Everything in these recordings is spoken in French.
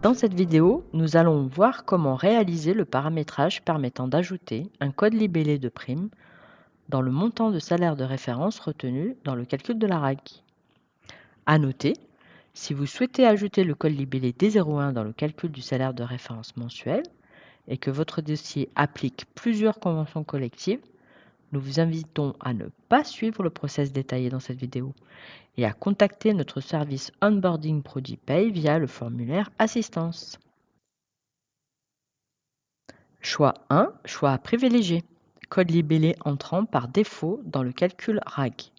Dans cette vidéo, nous allons voir comment réaliser le paramétrage permettant d'ajouter un code libellé de prime dans le montant de salaire de référence retenu dans le calcul de la RAG. À noter, si vous souhaitez ajouter le code libellé D01 dans le calcul du salaire de référence mensuel et que votre dossier applique plusieurs conventions collectives, nous vous invitons à ne pas suivre le process détaillé dans cette vidéo et à contacter notre service Onboarding ProduitPay via le formulaire Assistance. Choix 1, choix à privilégier. Code libellé entrant par défaut dans le calcul RAG.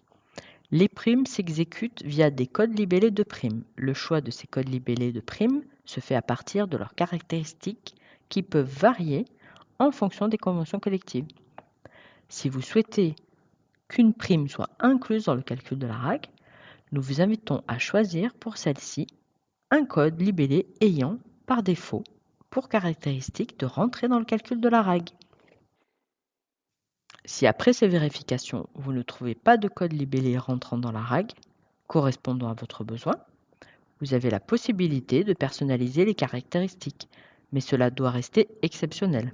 Les primes s'exécutent via des codes libellés de primes. Le choix de ces codes libellés de primes se fait à partir de leurs caractéristiques qui peuvent varier en fonction des conventions collectives. Si vous souhaitez qu'une prime soit incluse dans le calcul de la RAG, nous vous invitons à choisir pour celle-ci un code libellé ayant, par défaut, pour caractéristique de rentrer dans le calcul de la RAG. Si après ces vérifications, vous ne trouvez pas de code libellé rentrant dans la RAG, correspondant à votre besoin, vous avez la possibilité de personnaliser les caractéristiques, mais cela doit rester exceptionnel.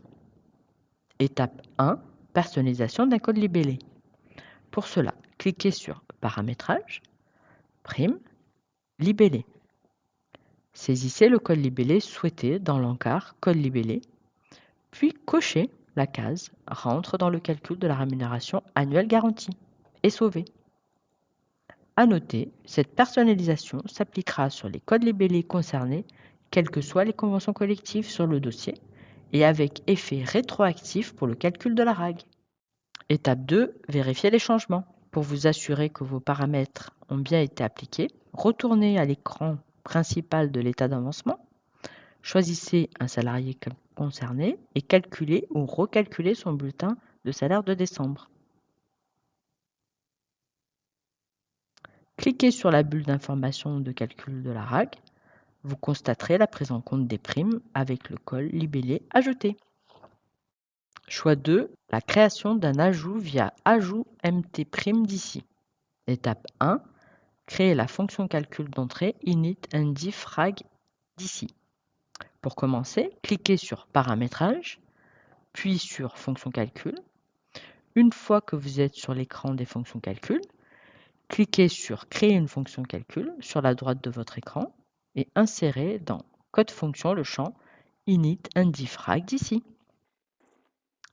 Étape 1, personnalisation d'un code libellé. Pour cela, cliquez sur Paramétrage, Prime, Libellé. Saisissez le code libellé souhaité dans l'encart Code libellé, puis cochez la case « Rentre dans le calcul de la rémunération annuelle garantie » et sauvez. À noter, cette personnalisation s'appliquera sur les codes libellés concernés, quelles que soient les conventions collectives sur le dossier, et avec effet rétroactif pour le calcul de la RAG. Étape 2, vérifiez les changements. Pour vous assurer que vos paramètres ont bien été appliqués, retournez à l'écran principal de l'état d'avancement, choisissez un salarié concerné et calculez ou recalculez son bulletin de salaire de décembre. Cliquez sur la bulle d'information de calcul de la RAG. Vous constaterez la prise en compte des primes avec le code libellé ajouté. Choix 2, la création d'un ajout via Ajout MT prime d'ici. Étape 1, créer la fonction calcul d'entrée init indiff RAG d'ici. Pour commencer, cliquez sur Paramétrage, puis sur Fonction calcul. Une fois que vous êtes sur l'écran des fonctions calcul, cliquez sur Créer une fonction calcul sur la droite de votre écran et insérez dans Code fonction le champ init indiff RAG d'ici.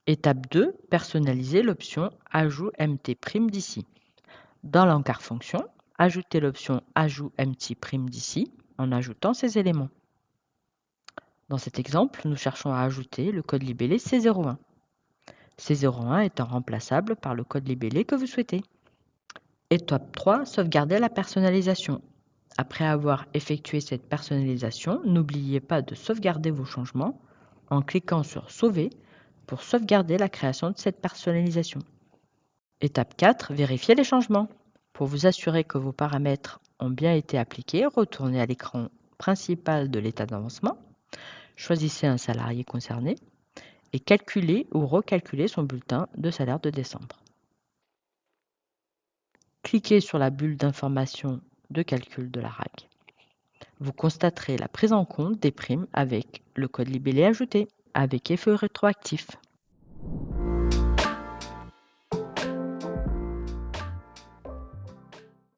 Étape 2, personnaliser l'option Ajout MT prime d'ici. Dans l'encart fonction, ajoutez l'option Ajout MT prime d'ici en ajoutant ces éléments. Dans cet exemple, nous cherchons à ajouter le code libellé C01. C01 étant remplaçable par le code libellé que vous souhaitez. Étape 3, sauvegarder la personnalisation. Après avoir effectué cette personnalisation, n'oubliez pas de sauvegarder vos changements en cliquant sur Sauver pour sauvegarder la création de cette personnalisation. Étape 4, vérifier les changements. Pour vous assurer que vos paramètres ont bien été appliqués, retournez à l'écran principal de l'état d'avancement, choisissez un salarié concerné et calculez ou recalculez son bulletin de salaire de décembre. Cliquez sur la bulle d'information de calcul de la RAG. Vous constaterez la prise en compte des primes avec le code libellé ajouté, avec effet rétroactif.